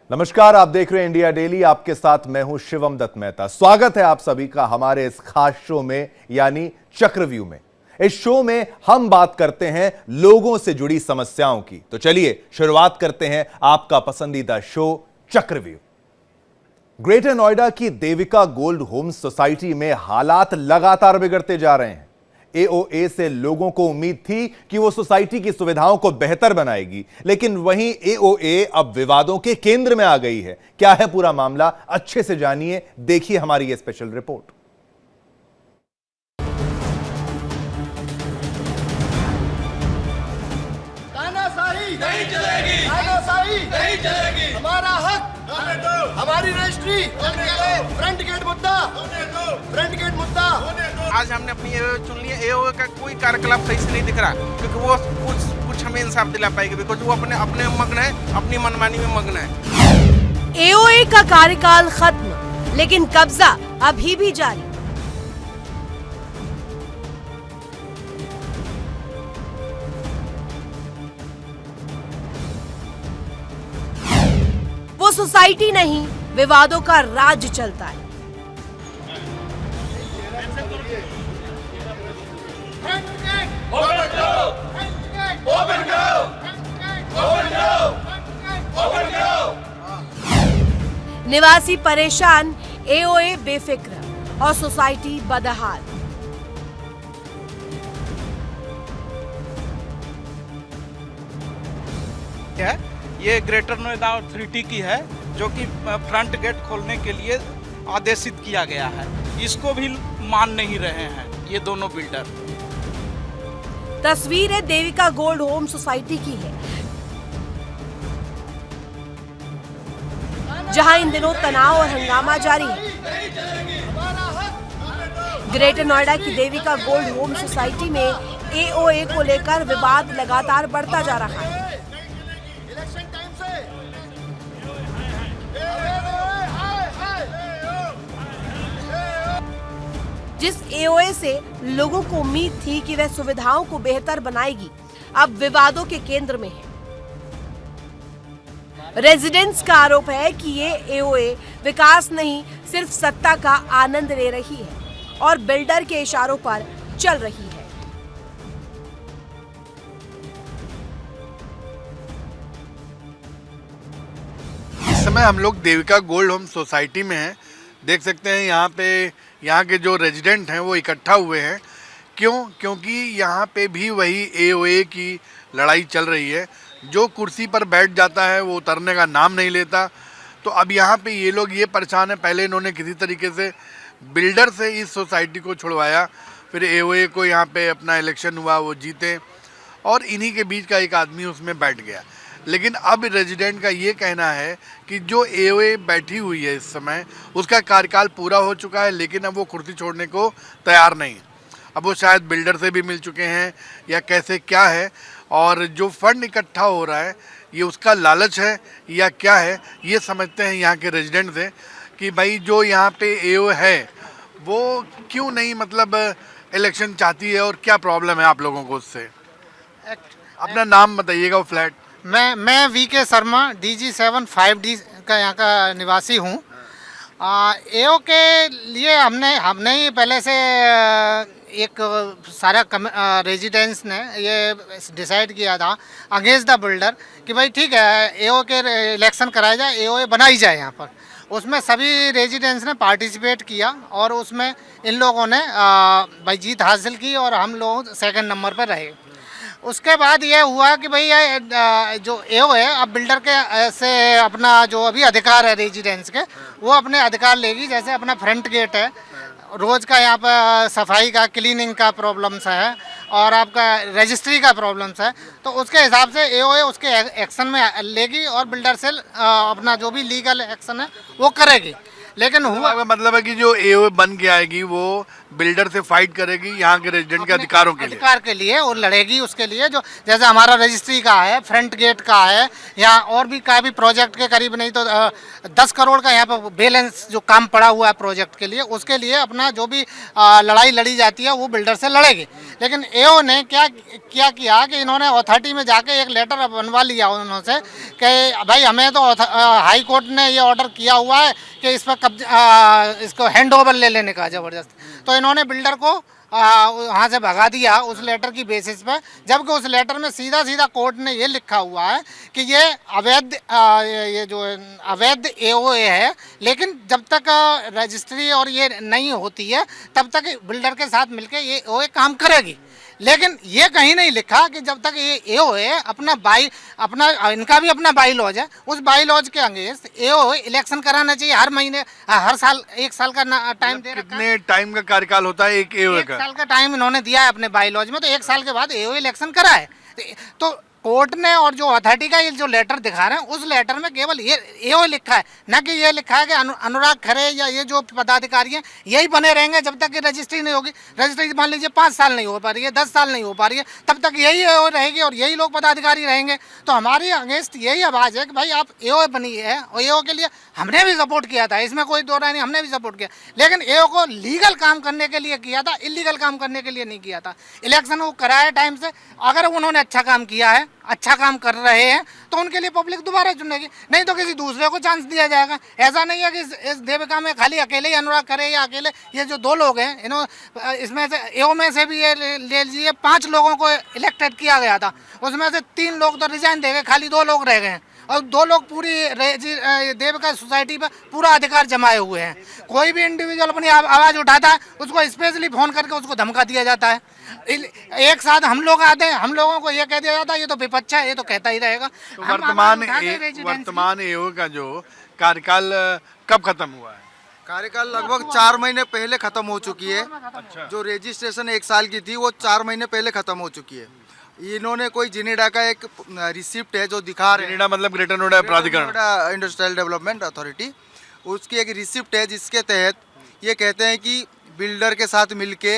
नमस्कार, आप देख रहे हैं इंडिया डेली। आपके साथ मैं हूं शिवम दत्त मेहता। स्वागत है आप सभी का हमारे इस खास शो में यानी चक्रव्यूह में। इस शो में हम बात करते हैं लोगों से जुड़ी समस्याओं की। तो चलिए शुरुआत करते हैं आपका पसंदीदा शो चक्रव्यूह। ग्रेटर नोएडा की देविका गोल्ड होम्स सोसाइटी में हालात लगातार बिगड़ते जा रहे हैं। एओए से लोगों को उम्मीद थी कि वो सोसाइटी की सुविधाओं को बेहतर बनाएगी, लेकिन वहीं एओए अब विवादों के केंद्र में आ गई है। क्या है पूरा मामला, अच्छे से जानिए, देखिए हमारी ये स्पेशल रिपोर्ट। तानाशाही नहीं चलेगी, तानाशाही नहीं चलेगी। हमारा हक हमारी रजिस्ट्री, फ्रंट गेट मुद्दा, फ्रंट गेट मुद्दा। आज हमने अपनी एओए चुन लिया। एओए का कोई कार्यकलाप सही से नहीं दिख रहा, क्योंकि वो कुछ हमें इंसाफ दिला पाएगी, बिकॉज वो अपने मग्न है, अपनी मनमानी में मग्न है। एओए का कार्यकाल खत्म, लेकिन कब्जा अभी भी जारी। वो सोसाइटी नहीं, विवादों का राज चलता है। निवासी परेशान, एओए बेफिक्र और सोसाइटी बदहाल। है ये ग्रेटर नोएडा अथॉरिटी की है, जो कि फ्रंट गेट खोलने के लिए आदेशित किया गया है। इसको भी मान नहीं रहे हैं ये दोनों बिल्डर। तस्वीर है देविका गोल्ड होम सोसाइटी की है, जहां इन दिनों तनाव और हंगामा जारी है। ग्रेटर नोएडा की देविका गोल्ड होम सोसाइटी में एओए को लेकर विवाद लगातार बढ़ता जा रहा है। जिस एओए से लोगों को उम्मीद थी कि वह सुविधाओं को बेहतर बनाएगी, अब विवादों के केंद्र में है। रेजिडेंट्स का आरोप है कि ये एओए विकास नहीं, सिर्फ सत्ता का आनंद ले रही है और बिल्डर के इशारों पर चल रही है। इस समय हम लोग देविका गोल्ड होम सोसाइटी में हैं। देख सकते हैं यहाँ के जो रेजिडेंट हैं वो इकट्ठा हुए हैं। क्योंकि यहाँ पे भी वही एओए की लड़ाई चल रही है। जो कुर्सी पर बैठ जाता है वो उतरने का नाम नहीं लेता। तो अब यहाँ पे ये लोग ये परेशान है। पहले इन्होंने किसी तरीके से बिल्डर से इस सोसाइटी को छुड़वाया, फिर एओए को यहाँ पे अपना इलेक्शन हुआ, वो जीते और इन्हीं के बीच का एक आदमी उसमें बैठ गया। लेकिन अब रेजिडेंट का ये कहना है कि जो एओए बैठी हुई है इस समय, उसका कार्यकाल पूरा हो चुका है, लेकिन अब वो कुर्सी छोड़ने को तैयार नहीं। अब वो शायद बिल्डर से भी मिल चुके हैं या कैसे क्या है, और जो फंड इकट्ठा हो रहा है ये उसका लालच है या क्या है, ये समझते हैं यहाँ के रेजिडेंट से कि भाई जो यहाँ पे एओए है वो क्यों नहीं मतलब इलेक्शन चाहती है और क्या प्रॉब्लम है आप लोगों को उससे। अपना नाम बताइएगा। वो फ्लैट मैं वीके शर्मा DG7 5D का यहाँ का निवासी हूँ। एओ के लिए हमने ही पहले से एक सारा रेजिडेंट्स ने ये डिसाइड किया था अगेंस्ट द बिल्डर कि भाई ठीक है, एओ के इलेक्शन कराया जाए, एओए बनाई जाए यहाँ पर। उसमें सभी रेजिडेंट्स ने पार्टिसिपेट किया और उसमें इन लोगों ने भाई जीत हासिल की और हम लोग सेकंड नंबर पर रहे। उसके बाद ये हुआ कि भाई ये जो एओ है अब बिल्डर के से अपना जो अभी अधिकार है रेजिडेंस के, वो अपने अधिकार लेगी। जैसे अपना फ्रंट गेट है, रोज़ का यहाँ पर सफाई का, क्लीनिंग का प्रॉब्लम्स है और आपका रजिस्ट्री का प्रॉब्लम्स है, तो उसके हिसाब से एओए उसके एक्शन में लेगी और बिल्डर से अपना जो भी लीगल एक्शन है वो करेगी। लेकिन हुआ मतलब है कि जो एओए बन के आएगी वो बिल्डर से फाइट करेगी यहाँ के रेजिडेंट के अधिकारों के लिए, अधिकार के लिए और लड़ेगी उसके लिए। जो जैसे हमारा रजिस्ट्री का है, फ्रंट गेट का है, या और भी का भी प्रोजेक्ट के करीब नहीं तो 10 करोड़ का यहाँ पर बैलेंस जो काम पड़ा हुआ है प्रोजेक्ट के लिए, उसके लिए अपना जो भी लड़ाई लड़ी जाती है वो बिल्डर से लड़ेगी। लेकिन एओ ने क्या किया कि इन्होंने अथॉरिटी में जाके एक लेटर बनवा लिया उन्होंने कि भाई हमें तो हाई कोर्ट ने ये ऑर्डर किया हुआ है कि इस पर इसको हैंड ओवर ले लेने का ज़बरदस्त। तो इन्होंने बिल्डर को वहाँ से भगा दिया उस लेटर की बेसिस पर, जबकि उस लेटर में सीधा कोर्ट ने ये लिखा हुआ है कि ये अवैध एओए है, लेकिन जब तक रजिस्ट्री और ये नहीं होती है तब तक बिल्डर के साथ मिलकर ये एओए काम करेगी। लेकिन ये कहीं नहीं लिखा कि जब तक ये एओए अपना इनका भी अपना बाई लॉज है, उस बाई लॉज के अगेंस्ट एओए इलेक्शन कराना चाहिए हर महीने, हर साल 1 साल का टाइम दे रखा है। कितने टाइम का कार्यकाल होता है एक एओए 1 का? साल का टाइम इन्होंने दिया है अपने बाई लॉज में, तो 1 साल के बाद एओए इलेक्शन करा है। तो कोर्ट ने और जो अथॉरिटी का ये जो लेटर दिखा रहे हैं उस लेटर में केवल ये एओ लिखा है, न कि ये लिखा है कि अनुराग खरे या ये जो पदाधिकारी हैं यही बने रहेंगे जब तक कि रजिस्ट्री नहीं होगी। रजिस्ट्री मान लीजिए 5 साल नहीं हो पा रही है, 10 साल नहीं हो पा रही है, तब तक यही एओ रहेगी और यही लोग पदाधिकारी रहेंगे। तो हमारी अगेंस्ट यही आवाज़ है कि भाई आप एओ बनी है, और एओ के लिए हमने भी सपोर्ट किया था, इसमें कोई दो राय नहीं, हमने भी सपोर्ट किया, लेकिन एओ को लीगल काम करने के लिए किया था, इलीगल काम करने के लिए नहीं किया था। इलेक्शन वो कराया टाइम से, अगर उन्होंने अच्छा काम किया है, अच्छा काम कर रहे हैं तो उनके लिए पब्लिक दोबारा चुनेगी, नहीं तो किसी दूसरे को चांस दिया जाएगा। ऐसा नहीं है कि इस देविका में खाली अकेले ही अनुराग करे या अकेले ये जो 2 लोग हैं, इसमें से एओ में से भी ये ले लीजिए 5 लोगों को इलेक्टेड किया गया था, उसमें से 3 लोग तो रिजाइन दे गए, खाली 2 लोग रह गए हैं और 2 लोग पूरी देविका सोसाइटी पर पूरा अधिकार जमाए हुए हैं। कोई भी इंडिविजुअल अपनी आवाज़ उठाता है उसको स्पेशली फ़ोन करके उसको धमका दिया जाता है। एक साथ हम लोग आते हैं, हम लोगों को ये कह दिया जाता है ये तो विपक्ष है, ये तो कहता ही रहेगा। तो वर्तमान एओ का जो कार्यकाल कब खत्म हुआ है? कार्यकाल लगभग 4 महीने पहले खत्म हो चुकी है। अच्छा। जो रजिस्ट्रेशन 1 साल की थी वो 4 महीने पहले खत्म हो चुकी है। इन्होंने कोई जिनेडा का एक रिसिप्ट है जो दिखा रहे हैं, जिनेडा मतलब ग्रेटर नोएडा प्राधिकरण, नोएडा इंडस्ट्रियल डेवलपमेंट अथॉरिटी, उसकी एक रिसिप्ट है जिसके तहत ये कहते हैं कि बिल्डर के साथ मिलके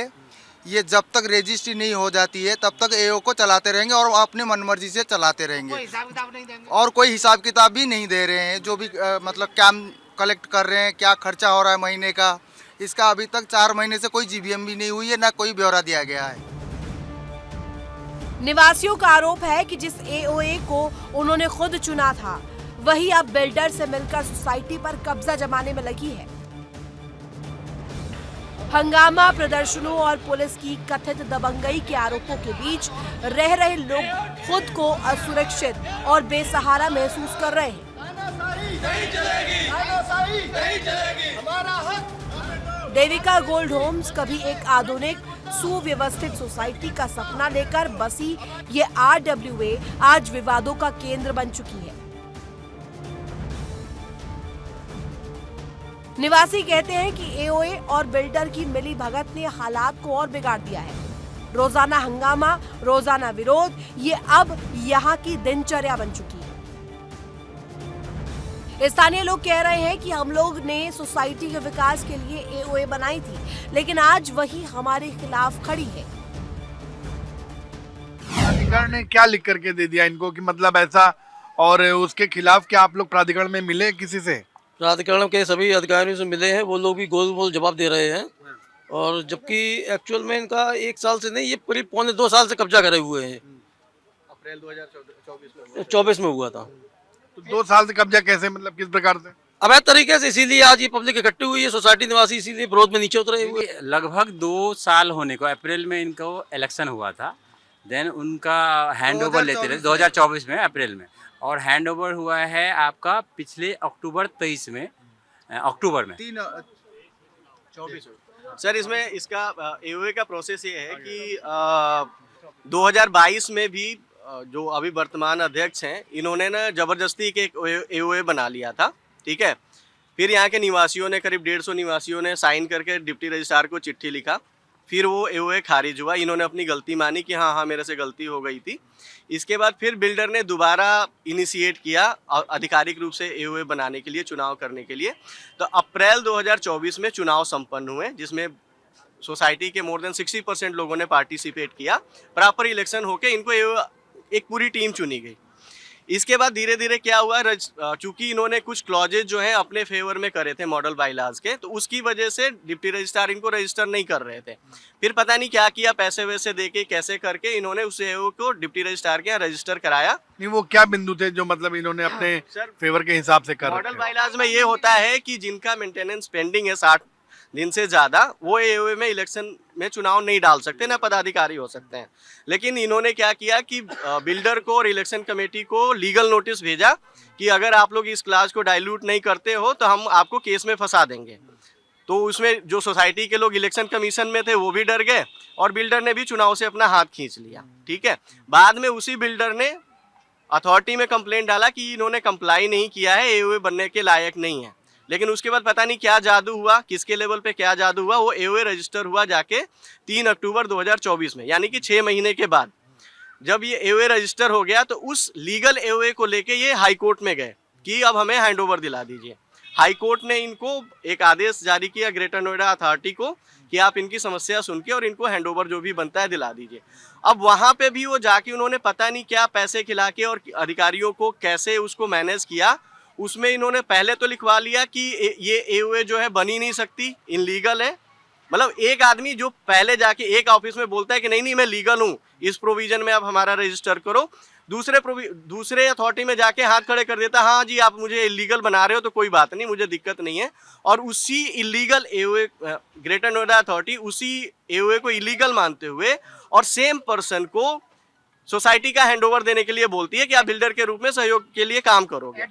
ये जब तक रजिस्ट्री नहीं हो जाती है तब तक एओ को चलाते रहेंगे और अपने मनमर्जी से चलाते रहेंगे, और कोई हिसाब किताब भी नहीं दे रहे हैं। जो भी मतलब क्या कलेक्ट कर रहे हैं, क्या खर्चा हो रहा है महीने का, इसका अभी तक 4 महीने से कोई जीबीएम भी नहीं हुई है, ना कोई ब्यौरा दिया गया है। निवासियों का आरोप है कि जिस एओए को उन्होंने खुद चुना था वही अब बिल्डर से मिलकर सोसाइटी पर कब्जा जमाने में लगी है। हंगामा, प्रदर्शनों और पुलिस की कथित दबंगई के आरोपों के बीच रह रहे लोग खुद को असुरक्षित और बेसहारा महसूस कर रहे हैं। हमारा हक। देविका गोल्ड होम्स कभी एक आधुनिक सुव्यवस्थित सोसाइटी का सपना लेकर बसी ये आरडब्ल्यूए आज विवादों का केंद्र बन चुकी है। निवासी कहते हैं कि एओए और बिल्डर की मिली भगत ने हालात को और बिगाड़ दिया है। रोजाना हंगामा, रोजाना विरोध, ये अब यहाँ की दिनचर्या बन चुकी है। स्थानीय लोग कह रहे हैं कि हम लोग ने सोसाइटी के विकास के लिए एओए बनाई थी, लेकिन आज वही हमारे खिलाफ खड़ी है। प्राधिकरण ने क्या लिख करके दे दिया इनको कि मतलब ऐसा, और उसके खिलाफ क्या आप लोग प्राधिकरण में मिले किसी से? प्राधिकरण के सभी अधिकारियों से मिले हैं, वो लोग भी गोल मोल जवाब दे रहे हैं, और जबकि एक्चुअल में इनका 1 साल से नहीं, ये करीब 2.25 साल से कब्जा करे हुए हैं। अप्रैल 2024 में हुआ था। तो 2 साल से कब्जा कैसे, मतलब किस प्रकार से? अवैध तरीके से, इसीलिए आज ये पब्लिक इकट्ठी हुई है, सोसाइटी निवासी इसीलिए विरोध में नीचे उतरे हुए। लगभग 2 साल होने को, अप्रैल में इनको इलेक्शन हुआ था, देन उनका हैंड ओवर लेते रहे 2024 में अप्रैल में, और हैंड ओवर हुआ है आपका पिछले अक्टूबर 23 में, अक्टूबर में 24। सर इसमें इसका एओए का प्रोसेस ये है कि 2022 में भी जो अभी वर्तमान अध्यक्ष हैं इन्होंने ना जबरदस्ती के एओए बना लिया था, ठीक है। फिर यहाँ के निवासियों ने, करीब 150 निवासियों ने साइन करके डिप्टी रजिस्ट्रार को चिट्ठी लिखा, फिर वो एओए खारिज हुआ। इन्होंने अपनी गलती मानी कि हाँ मेरे से गलती हो गई थी। इसके बाद फिर बिल्डर ने दोबारा इनिशिएट किया आधिकारिक रूप से एओए बनाने के लिए, चुनाव करने के लिए। तो अप्रैल 2024 में चुनाव संपन्न हुए, जिसमें सोसाइटी के मोर देन 60% लोगों ने पार्टिसिपेट किया। प्रॉपर इलेक्शन होके इनको एक पूरी टीम चुनी गई। इसके बाद धीरे धीरे क्या हुआ, चूंकि इन्होंने कुछ क्लॉजेज जो है अपने फेवर में करे थे मॉडल बाइलाज के, तो उसकी वजह से डिप्टी रजिस्ट्रार इनको रजिस्टर नहीं कर रहे थे। फिर पता नहीं क्या किया, पैसे वैसे देके कैसे करके इन्होंने उस एओ को डिप्टी रजिस्ट्रार के यहाँ रजिस्टर कराया। नहीं, वो क्या बिंदु थे जो मतलब इन्होंने अपने फेवर के हिसाब से कर मॉडल रखे? बाइलाज में ये होता है कि जिनका मेंटेनेंस पेंडिंग है 60 दिन से ज्यादा, वो एओए में इलेक्शन में चुनाव नहीं डाल सकते, ना पदाधिकारी हो सकते हैं। लेकिन इन्होंने क्या किया कि बिल्डर को और इलेक्शन कमेटी को लीगल नोटिस भेजा कि अगर आप लोग इस क्लास को डाइल्यूट नहीं करते हो तो हम आपको केस में फंसा देंगे। तो उसमें जो सोसाइटी के लोग इलेक्शन कमीशन में थे वो भी डर गए और बिल्डर ने भी चुनाव से अपना हाथ खींच लिया। ठीक है, बाद में उसी बिल्डर ने अथॉरिटी में कंप्लेंट डाला कि इन्होंने कंप्लाई नहीं किया है, एओए बनने के लायक नहीं है। लेकिन उसके बाद पता नहीं क्या जादू हुआ, किसके लेवल पे क्या जादू हुआ, वो एओए रजिस्टर हुआ जाके 3 अक्टूबर 2024 में, यानी कि 6 महीने के बाद। जब ये एओए रजिस्टर हो गया तो उस लीगल एओए को लेके ये हाई कोर्ट में गए कि अब हमें हैंडओवर दिला दीजिए। हाई कोर्ट ने इनको एक आदेश जारी किया ग्रेटर नोएडा अथॉरिटी को कि आप इनकी समस्या सुन के और इनको हैंडओवर जो भी बनता है दिला दीजिए। अब वहाँ पे भी वो जाके उन्होंने पता नहीं क्या पैसे खिला के और अधिकारियों को कैसे उसको मैनेज किया। उसमें इन्होंने पहले तो लिखवा लिया कि ये एओए जो है बन ही नहीं सकती, इनलीगल है। मतलब एक आदमी जो पहले जाके एक ऑफिस में बोलता है कि नहीं मैं लीगल हूँ, इस प्रोविजन में आप हमारा रजिस्टर करो, दूसरे अथॉरिटी में जाके हाथ खड़े कर देता, हाँ जी आप मुझे इलीगल बना रहे हो तो कोई बात नहीं, मुझे दिक्कत नहीं है। और उसी illegal AOA, greater Noida authority उसी एओए को इलीगल मानते हुए और सेम पर्सन को सोसाइटी का हैंडओवर देने के लिए बोलती है कि आप बिल्डर के रूप में सहयोग के लिए काम करोगे,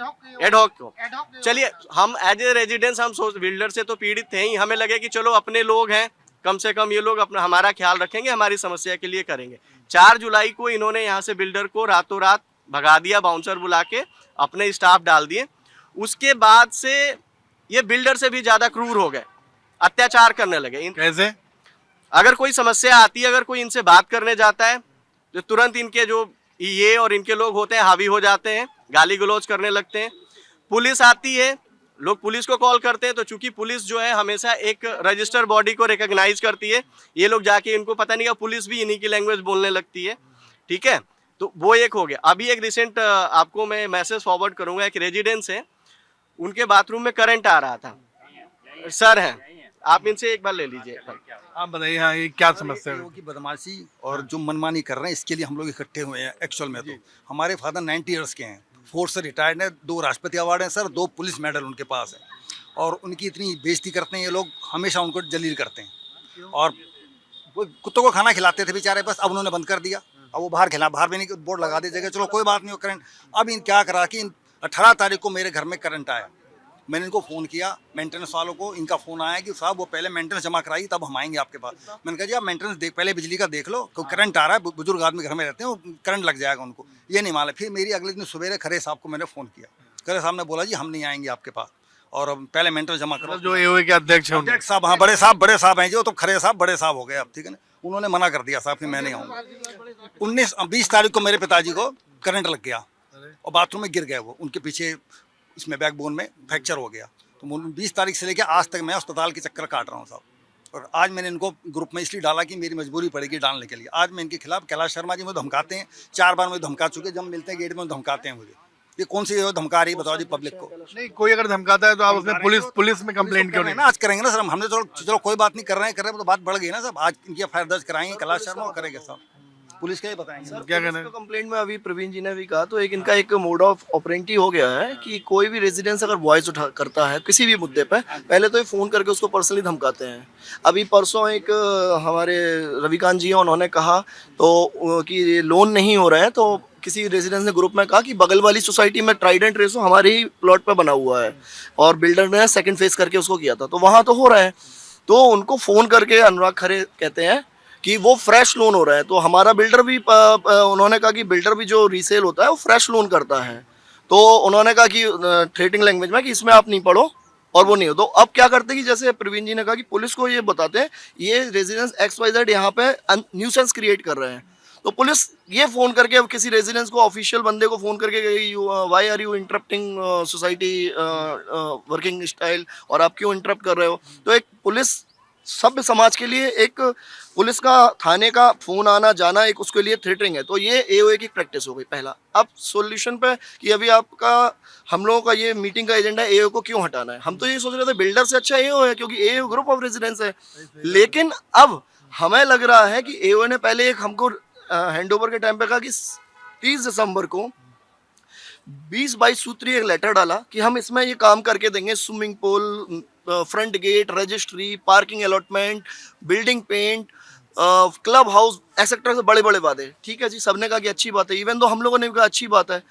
एडहॉक को। चलिए, हम एज ए रेजिडेंस हम बिल्डर से तो पीड़ित थे ही, हमें लगे कि चलो अपने लोग हैं, कम से कम ये लोग अपना हमारा ख्याल रखेंगे, हमारी समस्या के लिए करेंगे। 4 जुलाई को इन्होंने यहाँ से बिल्डर को रातों रात भगा दिया, बाउंसर बुला के अपने स्टाफ डाल दिए। उसके बाद से ये बिल्डर से भी ज्यादा क्रूर हो गए, अत्याचार करने लगे। कैसे? अगर कोई समस्या आती है, अगर कोई इनसे बात करने जाता है तो तुरंत इनके जो ये और इनके लोग होते हैं हावी हो जाते हैं, गाली गलौज करने लगते हैं। पुलिस आती है, लोग पुलिस को कॉल करते हैं, तो चूंकि पुलिस जो है हमेशा एक रजिस्टर बॉडी को रिकॉग्नाइज करती है, ये लोग जाके इनको पता नहीं क्या पुलिस भी इन्हीं की लैंग्वेज बोलने लगती है। ठीक है, तो वो एक हो गया। अभी एक रिसेंट आपको मैं मैसेज फॉरवर्ड करूंगा, एक रेजिडेंस है, उनके बाथरूम में करंट आ रहा था। सर हैं, आप इनसे एक बार ले लीजिए। आप बताइए, हाँ ये क्या समस्या है? की बदमाशी और जो मनमानी कर रहे हैं, इसके लिए हम लोग इकट्ठे हुए हैं। एक्चुअल में तो हमारे फादर 90 ईयर्स के हैं, फोर्स से रिटायर्ड हैं, 2 राष्ट्रपति अवार्ड हैं सर, 2 पुलिस मेडल उनके पास है। और उनकी इतनी बेइज्जती करते हैं ये लोग, हमेशा उनको जलील करते हैं। और वो कुत्तों को खाना खिलाते थे बेचारे, बस अब उन्होंने बंद कर दिया। अब वो बाहर भी नहीं, बोर्ड लगा दीजिएगा, चलो कोई बात नहीं हो करंट। अब इन क्या करा कि 18 तारीख को मेरे घर में करंट आया, मैंने इनको फ़ोन किया, मेंटेनेंस वालों को, इनका फ़ोन आया कि साहब वो पहले मेंटेनेंस जमा कराइए तब हम आएंगे आपके पास। मैंने कहा जी आप मेंटेनेंस पहले बिजली का देख लो, क्योंकि करंट आ रहा है, बुजुर्ग आदमी घर में रहते हैं, वो करंट लग जाएगा उनको, ये नहीं मालूम। फिर मेरी अगले दिन सवेरे खरे साहब को मैंने फ़ोन किया, खरे साहब ने बोला जी हम नहीं आएंगे आपके पास और पहले मेंटेनेंस जमा करो। जो एओए के अध्यक्ष हैं, अध्यक्ष साहब, हाँ बड़े साहब हैं जो, तो खरे साहब बड़े साहब हो गए अब, ठीक है ना। उन्होंने मना कर दिया साहब कि मैं नहीं आऊँगा। 20 तारीख को मेरे पिताजी को करंट लग गया और बाथरूम में गिर गए, वो उनके पीछे इसमें बैकबोन में फ्रैक्चर हो गया। तो 20 तारीख से लेकर आज तक मैं अस्पताल के चक्कर काट रहा हूँ साहब। और आज मैंने इनको ग्रुप में इसलिए डाला कि मेरी मजबूरी पड़ेगी डालने के लिए। आज मैं इनके खिलाफ, कैलाश शर्मा जी मुझे धमकाते हैं, 4 बार मुझे धमका चुके, जब मिलते हैं गेट में धमकाते हैं मुझे। ये कौन सी धमका रही है बताओ जी पब्लिक को? नहीं, कोई अगर धमकाता है तो आप उसमें पुलिस में कंप्लेंट क्यों नहीं? ना आज करेंगे ना सर, हमने चलो कोई बात नहीं, कर रहे हैं तो बात बढ़ गई ना साहब। आज इनकी एफआईआर दर्ज कराएंगे, कैलाश शर्मा करेंगे साहब, पुलिस के बताएंगे क्या कहना है? कंप्लेंट में अभी प्रवीण जी ने भी कहा, तो एक इनका एक मोड ऑफ ऑपरेंटी हो गया है कि कोई भी रेजिडेंस अगर वॉइस उठा करता है किसी भी मुद्दे पे, पहले तो ये फ़ोन करके उसको पर्सनली धमकाते हैं। अभी परसों एक हमारे रविकांत जी हैं, उन्होंने कहा तो कि लोन नहीं हो रहे हैं, तो किसी रेजिडेंस ने ग्रुप में कहा कि बगल वाली सोसाइटी में ट्राइडेंट रेसो हमारे ही प्लॉट पे बना हुआ है और बिल्डर ने सेकंड फेज करके उसको किया था, तो वहाँ तो हो रहा है। तो उनको फ़ोन करके अनुराग खरे कहते हैं कि वो फ्रेश लोन हो रहा है, तो हमारा बिल्डर भी उन्होंने कहा कि बिल्डर भी जो रीसेल होता है वो फ्रेश लोन करता है। तो उन्होंने कहा कि थ्रेटिंग लैंग्वेज में कि इसमें आप नहीं पढ़ो और वो नहीं हो। तो अब क्या करते हैं कि जैसे प्रवीण जी ने कहा कि पुलिस को ये बताते हैं ये रेजिडेंस XYZ यहाँ पे न्यूसेंस क्रिएट कर रहे हैं, तो पुलिस ये फ़ोन करके अब किसी रेजिडेंस को, ऑफिशियल बंदे को फ़ोन करके why are you interrupting society working style, और आप क्यों इंटरप्ट कर रहे हो। तो एक पुलिस सभ्य समाज के लिए एक पुलिस का थाने का फोन आना जाना एक उसके लिए थ्रेटरिंग है। तो ये एओए की प्रैक्टिस हो गई पहला। अब सॉल्यूशन पे कि अभी आपका हम लोगों का ये मीटिंग का एजेंडा एओए को क्यों हटाना है। हम तो ये सोच रहे थे बिल्डर से अच्छा एओ है, क्योंकि एओ ग्रुप ऑफ रेजिडेंस है। लेकिन अब हमें लग रहा है कि एओए ने पहले एक हमको हैंडओवर के टाइम पे कहा कि 30 दिसंबर को 20-22 सूत्रीय एक लेटर डाला कि हम इसमें ये काम करके देंगे, swimming pool, front gate, registry, parking allotment, building paint, club house, etcetera से बड़े बड़े वादे। ठीक है जी, सबने कहा कि अच्छी बात है, इवन तो हम लोगों ने भी कहा अच्छी बात है।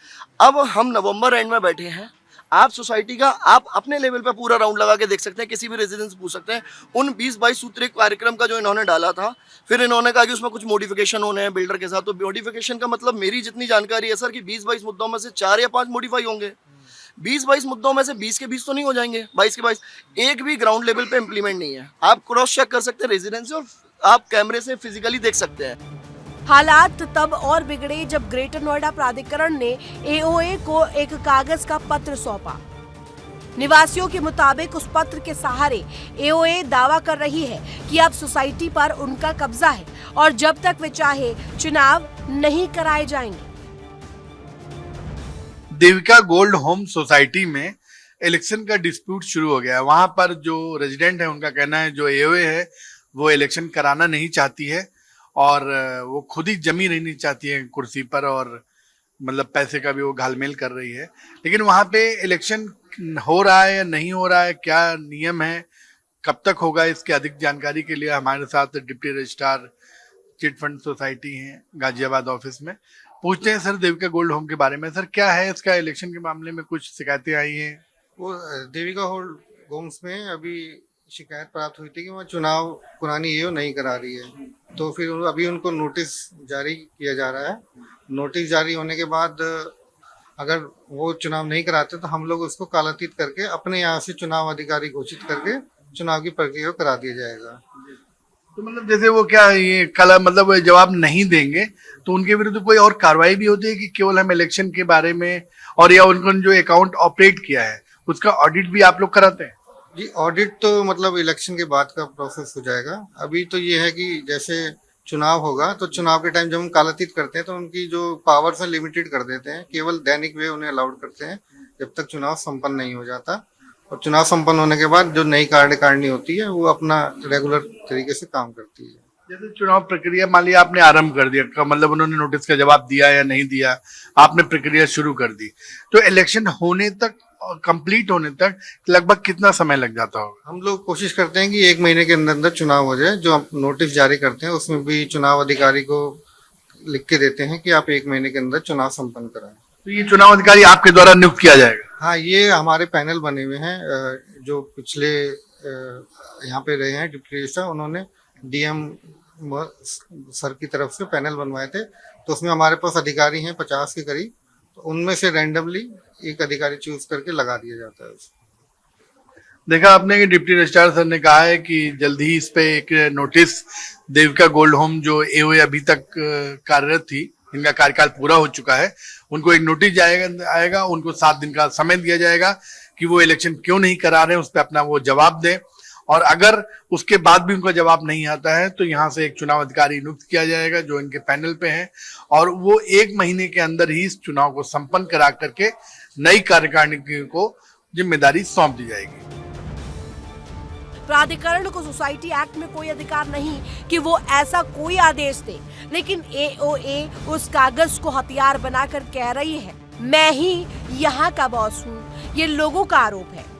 अब हम नवंबर एंड में बैठे हैं, आप सोसाइटी का आप अपने लेवल पे पूरा राउंड लगा के देख सकते हैं, किसी भी रेजिडेंस पूछ सकते हैं। उन 20-22 सूत्रीय कार्यक्रम का जो इन्होंने डाला था, फिर इन्होंने कहा कि उसमें कुछ मॉडिफिकेशन होने हैं बिल्डर के साथ। तो मॉडिफिकेशन का मतलब मेरी जितनी जानकारी है सर कि 20-22 मुद्दों में से 4 या 5 मॉडिफाई होंगे। 20-22 मुद्दों में से 20 के 20 तो नहीं हो जाएंगे, 22 के 22 एक भी ग्राउंड लेवल पे इम्प्लीमेंट नहीं है। आप क्रॉस चेक कर सकते हैं रेजिडेंस और आप कैमरे से फिजिकली देख सकते हैं। हालात तब और बिगड़े जब ग्रेटर नोएडा प्राधिकरण ने एओए को एक कागज का पत्र सौंपा। निवासियों के मुताबिक उस पत्र के सहारे एओए दावा कर रही है कि अब सोसाइटी पर उनका कब्जा है और जब तक वे चाहे चुनाव नहीं कराए जाएंगे। देविका गोल्ड होम सोसाइटी में इलेक्शन का डिस्प्यूट शुरू हो गया है। वहां पर जो रेजिडेंट है उनका कहना है जो एओए है वो इलेक्शन कराना नहीं चाहती है और वो खुद ही जमी रहनी चाहती है कुर्सी पर, और मतलब पैसे का भी वो घालमेल कर रही है। लेकिन वहां पे इलेक्शन हो रहा है या नहीं हो रहा है, क्या नियम है, कब तक होगा, इसकी अधिक जानकारी के लिए हमारे साथ deputy registrar chit fund society हैं गाजियाबाद ऑफिस में। पूछते हैं सर देविका गोल्ड होम के बारे में। सर क्या है इसका, इलेक्शन के मामले में कुछ शिकायतें आई हैं? वो देविका होम्स में अभी शिकायत प्राप्त हुई थी कि वह चुनाव पुरानी एओ नहीं करा रही है, तो फिर अभी उनको नोटिस जारी किया जा रहा है। नोटिस जारी होने के बाद अगर वो चुनाव नहीं कराते तो हम लोग उसको कालातीत करके अपने यहाँ से चुनाव अधिकारी घोषित करके चुनाव की प्रक्रिया को करा दिया जाएगा। तो मतलब जैसे वो क्या ये कल मतलब वो जवाब नहीं देंगे तो उनके विरुद्ध कोई और कार्रवाई भी होती है कि केवल हम इलेक्शन के बारे में, और या उनको जो अकाउंट ऑपरेट किया है उसका ऑडिट भी आप लोग कराते हैं? जी ऑडिट तो मतलब इलेक्शन के बाद का प्रोसेस हो जाएगा। अभी तो ये है कि जैसे चुनाव होगा तो चुनाव के टाइम जब हम कालातीत करते हैं तो उनकी जो पावर्स है लिमिटेड कर देते हैं, केवल दैनिक वे उन्हें अलाउड करते हैं जब तक चुनाव संपन्न नहीं हो जाता। और चुनाव संपन्न होने के बाद जो नई कार्यकारिणी होती है वो अपना रेगुलर तरीके से काम करती है। जैसे चुनाव प्रक्रिया मान लिया आपने आरंभ कर दिया, मतलब उन्होंने नोटिस का जवाब दिया या नहीं दिया, आपने प्रक्रिया शुरू कर दी, तो इलेक्शन होने तक, कंप्लीट होने तक लगभग कितना समय लग जाता होगा? हम लोग कोशिश करते हैं कि 1 महीने के अंदर अंदर चुनाव हो जाए। जो हम नोटिस जारी करते हैं उसमें भी चुनाव अधिकारी को लिख के देते हैं कि आप 1 महीने के अंदर चुनाव संपन्न कराएं। तो ये चुनाव अधिकारी आपके द्वारा नियुक्त किया जाएगा? हाँ, ये हमारे पैनल बने हुए हैं जो पिछले यहाँ पे रहे हैं डिप्टी रजिस्ट्रार, उन्होंने डीएम सर की तरफ से पैनल बनवाए थे। तो उसमें हमारे पास अधिकारी हैं 50 के करीब, तो उनमें से रैंडमली एक अधिकारी चूज करके लगा दिया जाता है। देखा आपने कि डिप्टी रजिस्ट्रार सर ने कहा है कि जल्द ही इस पे एक नोटिस देविका गोल्ड होम जो एओए अभी तक कार्यरत थी, इनका कार्यकाल पूरा हो चुका है, उनको एक नोटिस आएगा, उनको 7 दिन का समय दिया जाएगा कि वो इलेक्शन क्यों नहीं करा रहे हैं, उस पर अपना वो जवाब दें। और अगर उसके बाद भी उनका जवाब नहीं आता है तो यहाँ से एक चुनाव अधिकारी नियुक्त किया जाएगा जो इनके पैनल पे है, और वो 1 महीने के अंदर ही इस चुनाव को संपन्न करा करके नई कार्यकारिणी को जिम्मेदारी सौंप दी जाएगी। प्राधिकरण को सोसाइटी एक्ट में कोई अधिकार नहीं कि वो ऐसा कोई आदेश दे, लेकिन एओए उस कागज को हथियार बनाकर कह रही है मैं ही यहाँ का बॉस हूँ। ये लोगों का आरोप है।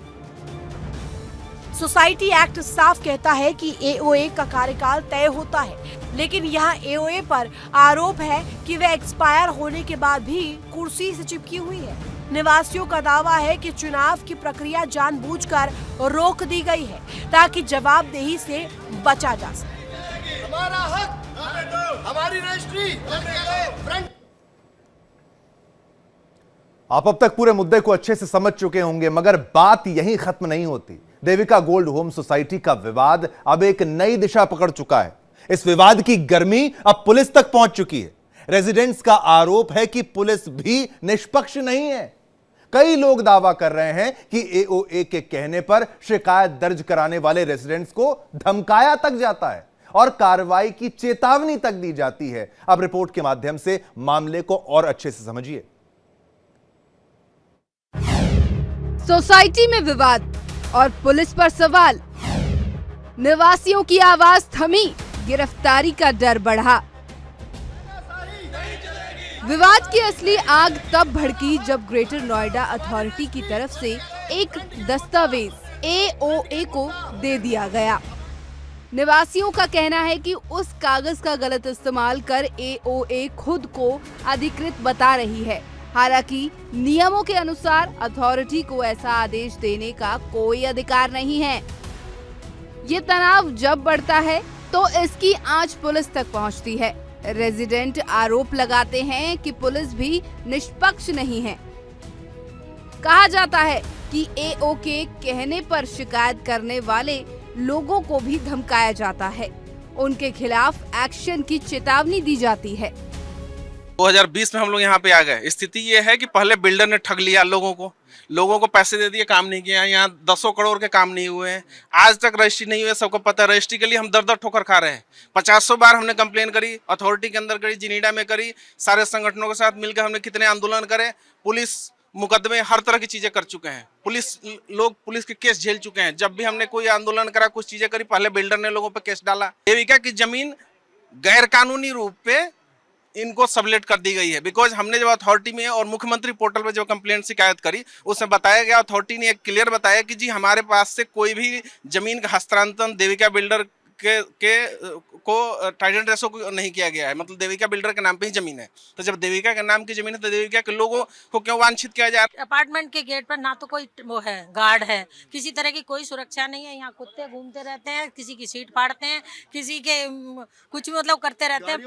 सोसाइटी एक्ट साफ कहता है कि एओए का कार्यकाल तय होता है, लेकिन यहाँ एओए पर आरोप है कि वह एक्सपायर होने के बाद भी कुर्सी से चिपकी हुई है। निवासियों का दावा है कि चुनाव की प्रक्रिया जानबूझकर रोक दी गई है ताकि जवाबदेही से बचा जा सके। हमारा हक, हमारी रजिस्ट्री, फ्रंट। आप अब तक पूरे मुद्दे को अच्छे से समझ चुके होंगे, मगर बात यहीं खत्म नहीं होती। देविका गोल्ड होम सोसाइटी का विवाद अब एक नई दिशा पकड़ चुका है। इस विवाद की गर्मी अब पुलिस तक पहुंच चुकी है। रेजिडेंट्स का आरोप है कि पुलिस भी निष्पक्ष नहीं है। कई लोग दावा कर रहे हैं कि एओए के कहने पर शिकायत दर्ज कराने वाले रेजिडेंट्स को धमकाया तक जाता है और कार्रवाई की चेतावनी तक दी जाती है। अब रिपोर्ट के माध्यम से मामले को और अच्छे से समझिए। सोसाइटी में विवाद और पुलिस पर सवाल, निवासियों की आवाज थमी, गिरफ्तारी का डर बढ़ा। विवाद की असली आग तब भड़की जब ग्रेटर नोएडा अथॉरिटी की तरफ से एक दस्तावेज एओए को दे दिया गया। निवासियों का कहना है कि उस कागज का गलत इस्तेमाल कर एओए खुद को अधिकृत बता रही है। हालांकि नियमों के अनुसार अथॉरिटी को ऐसा आदेश देने का कोई अधिकार नहीं है। ये तनाव जब बढ़ता है तो इसकी आंच पुलिस तक पहुंचती है। रेजिडेंट आरोप लगाते हैं कि पुलिस भी निष्पक्ष नहीं है। कहा जाता है कि एओ के कहने पर शिकायत करने वाले लोगों को भी धमकाया जाता है। उनके खिलाफ एक्शन की चेतावनी दी जाती है। 2020 में हम लोग यहाँ पे आ गए। स्थिति ये है कि पहले बिल्डर ने ठग लिया लोगों को पैसे दे दिए, काम नहीं किया। यहाँ 10 करोड़ के काम नहीं हुए हैं, आज तक रजिस्ट्री नहीं हुए। सबको पता है, रजिस्ट्री के लिए हम दर ठोकर खा रहे हैं। 50 बार हमने कंप्लेन करी, अथॉरिटी के अंदर करी, जिनीडा में करी, सारे संगठनों के साथ मिलकर हमने कितने आंदोलन करे। पुलिस मुकदमे हर तरह की चीजें कर चुके हैं। पुलिस के केस झेल चुके हैं। जब भी हमने कोई आंदोलन करा, कुछ चीजें करी, पहले बिल्डर ने लोगों पे केस डाला। देविका की जमीन गैर कानूनी रूप पे इनको सबलेट कर दी गई है। बिकॉज हमने जब अथॉरिटी में और मुख्यमंत्री पोर्टल पे जो कंप्लेंट शिकायत करी, उसमें बताया गया, अथॉरिटी ने एक क्लियर बताया कि जी हमारे पास से कोई भी जमीन का हस्तांतरण देविका बिल्डर को टाइटल रेसो को नहीं किया गया है। मतलब देविका बिल्डर के नाम पे ही जमीन है। तो जब देविका के नाम की जमीन है तो देविका के लोगों को क्यों वांछित किया जा रहा है? अपार्टमेंट के गेट पर ना तो कोई वो है गार्ड है, किसी तरह की कोई सुरक्षा नहीं है। यहाँ कुत्ते घूमते रहते हैं, किसी की सीट फाड़ते हैं, किसी के कुछ मतलब करते रहते हैं,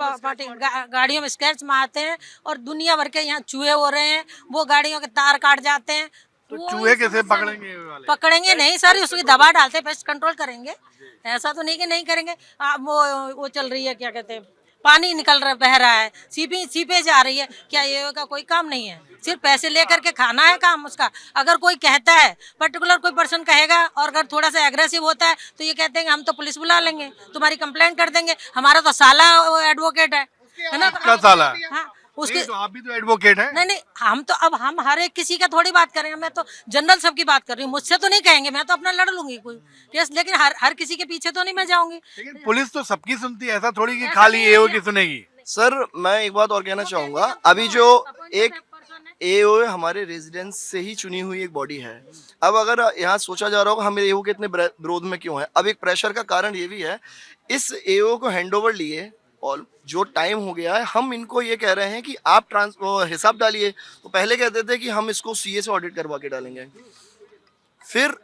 गाड़ियों में स्क्रैच मारते हैं और दुनिया भर के यहाँ चूहे हो रहे हैं। वो गाड़ियों के तार काट जाते हैं। तो चूहे कैसे पकड़ेंगे वाले? पकड़ेंगे नहीं सर, उसकी दबा डालते, पेस्ट कंट्रोल करेंगे। ऐसा तो नहीं कि नहीं करेंगे। वो चल रही है, क्या कहते हैं, पानी निकल रहा बह रहा है, सीपेज आ रही है। क्या ये का कोई काम नहीं है? सिर्फ पैसे लेकर के खाना है काम उसका। अगर कोई कहता है, पर्टिकुलर कोई पर्सन कहेगा और अगर थोड़ा सा एग्रेसिव होता है तो ये कहते हैं हम तो पुलिस बुला लेंगे, तुम्हारी कंप्लेंट कर देंगे। हमारा तो साला एडवोकेट है ना। क्या साला? हाँ, उसके तो आप भी तो एडवोकेट हैं। नहीं, हम हर एक किसी का थोड़ी बात करेंगे। मैं तो जनरल सबकी बात कर रही हूँ। मुझसे तो नहीं कहेंगे, मैं तो अपना लड़ लूंगी कोई केस, लेकिन हर किसी के पीछे तो नहीं मैं जाऊंगी। लेकिन पुलिस तो सबकी सुनती है, ऐसा थोड़ी कि खाली एओ की सुनेगी। सर मैं एक बात और कहना चाहूँगा, अभी जो एक एओए हमारे रेजिडेंस से ही चुनी हुई एक बॉडी है। अब अगर यहाँ सोचा जा रहा होगा हम एओ के इतने विरोध में क्यों है, अब एक प्रेशर का कारण ये भी है, इस एओ को हैंडओवर लिए और जो टाइम हो गया है, हम इनको ये कह रहे हैं कि आप हिसाब डालिए। तो पहले कहते थे कि हम इसको सीए से ऑडिट करवा के डालेंगे, फिर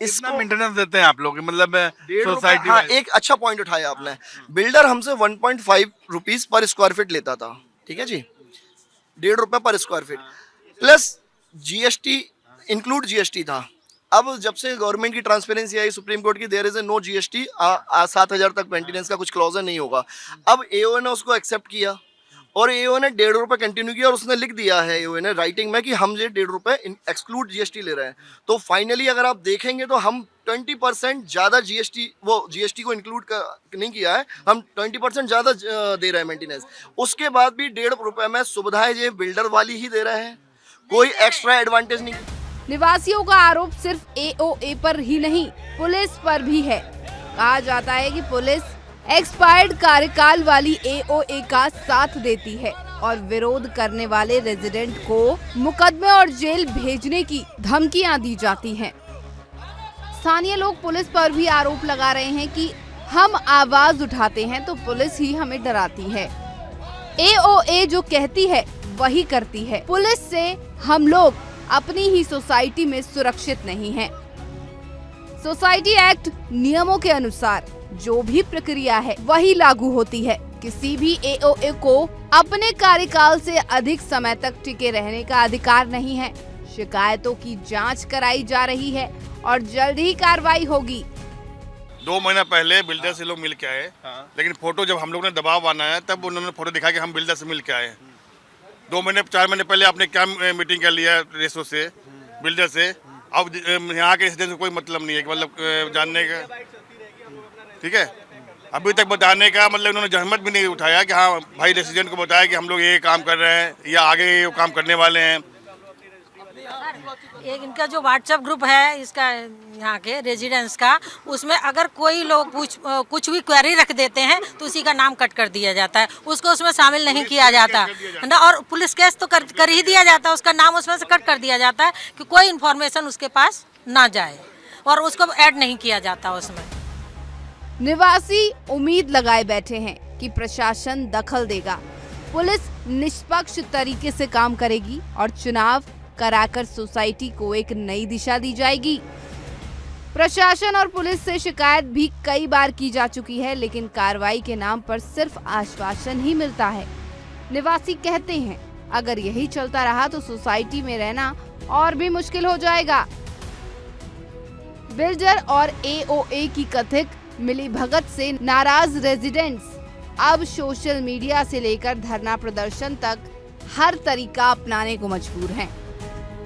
इसको मेंटेनेंस देते हैं आप लोग, मतलब सोसाइटी। हाँ, एक अच्छा पॉइंट उठाया आपने। बिल्डर हमसे 1.5 रुपीज पर स्क्वायर फीट लेता था, ठीक है जी, 1.5 रुपए पर square feet plus GST, include GST था। अब जब से गवर्नमेंट की ट्रांसपेरेंसी आई सुप्रीम कोर्ट की, there is a no GST, 7,000 तक मेंटेनेंस का कुछ क्लॉज नहीं होगा। अब एओ ने उसको एक्सेप्ट किया और एओ ने 1.5 रुपए कंटिन्यू किया और उसने लिख दिया है एओ ने राइटिंग में कि हम ये 1.5 रुपए एक्सक्लूड जीएसटी ले रहे हैं। तो फाइनली अगर आप देखेंगे तो हम 20% ज़्यादा जीएसटी को इंक्लूड नहीं किया है, हम 20% ज़्यादा दे रहे हैं मेंटेनेंस। उसके बाद भी 1.5 रुपए में सुविधाएं ये बिल्डर वाली ही दे रहे हैं, कोई एक्स्ट्रा एडवांटेज नहीं। निवासियों का आरोप सिर्फ एओए पर ही नहीं, पुलिस पर भी है। कहा जाता है कि पुलिस एक्सपायर्ड कार्यकाल वाली एओए का साथ देती है और विरोध करने वाले रेजिडेंट को मुकदमे और जेल भेजने की धमकियां दी जाती हैं। स्थानीय लोग पुलिस पर भी आरोप लगा रहे हैं कि हम आवाज उठाते हैं तो पुलिस ही हमें डराती है। एओए जो कहती है वही करती है। पुलिस से हम लोग अपनी ही सोसाइटी में सुरक्षित नहीं हैं। सोसाइटी एक्ट नियमों के अनुसार जो भी प्रक्रिया है वही लागू होती है। किसी भी एओए को अपने कार्यकाल से अधिक समय तक टिके रहने का अधिकार नहीं है। शिकायतों की जांच कराई जा रही है और जल्द ही कार्रवाई होगी। 2 महीना पहले बिल्डर से लोग मिल के आए, लेकिन फोटो जब हम लोग ने दबाव बनाया तब उन्होंने फोटो दिखा कि हम बिल्डर से मिल के आए। 2 महीने 4 महीने पहले आपने क्या मीटिंग कर लिया रेसो से, बिल्डर से। अब यहाँ के रेसिडेंट को कोई मतलब नहीं है कि मतलब जानने का, ठीक है। अभी तक बताने का मतलब इन्होंने जहमत भी नहीं उठाया कि हाँ भाई रेसिडेंट को बताया कि हम लोग ये काम कर रहे हैं या आगे ये काम करने वाले हैं। एक इनका जो व्हाट्सएप ग्रुप है इसका यहाँ के रेजिडेंस का, उसमें अगर कोई लोग कुछ भी क्वेरी रख देते हैं तो उसी का नाम कट कर दिया जाता है, उसको उसमें शामिल नहीं किया जाता ना, और पुलिस केस तो कर ही दिया जाता है, उसका नाम उसमें से कट कर दिया जाता है कि कोई इन्फॉर्मेशन उसके पास ना जाए, और उसको ऐड नहीं किया जाता उसमें। निवासी उम्मीद लगाए बैठे हैं कि प्रशासन दखल देगा, पुलिस निष्पक्ष तरीके से काम करेगी और चुनाव कराकर सोसाइटी को एक नई दिशा दी जाएगी। प्रशासन और पुलिस से शिकायत भी कई बार की जा चुकी है, लेकिन कार्रवाई के नाम पर सिर्फ आश्वासन ही मिलता है। निवासी कहते हैं अगर यही चलता रहा तो सोसाइटी में रहना और भी मुश्किल हो जाएगा। बिल्डर और एओए की कथित मिलीभगत से नाराज रेजिडेंट्स अब सोशल मीडिया से लेकर धरना प्रदर्शन तक हर तरीका अपनाने को मजबूर हैं।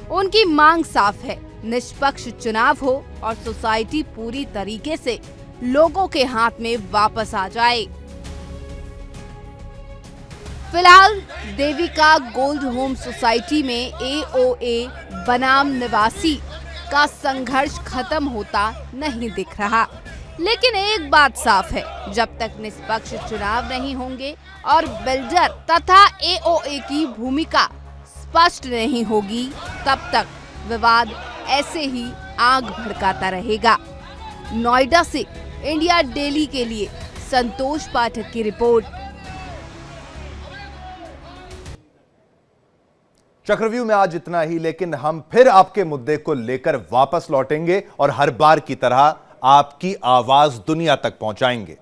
उनकी मांग साफ है, निष्पक्ष चुनाव हो और सोसाइटी पूरी तरीके से लोगों के हाथ में वापस आ जाए। फिलहाल देविका गोल्ड होम सोसाइटी में एओए बनाम निवासी का संघर्ष खत्म होता नहीं दिख रहा, लेकिन एक बात साफ है, जब तक निष्पक्ष चुनाव नहीं होंगे और बिल्डर तथा एओए की भूमिका स्पष्ट नहीं होगी, तब तक विवाद ऐसे ही आग भड़काता रहेगा। नोएडा से इंडिया डेली के लिए संतोष पाठक की रिपोर्ट। चक्रव्यूह में आज इतना ही, लेकिन हम फिर आपके मुद्दे को लेकर वापस लौटेंगे और हर बार की तरह आपकी आवाज दुनिया तक पहुंचाएंगे।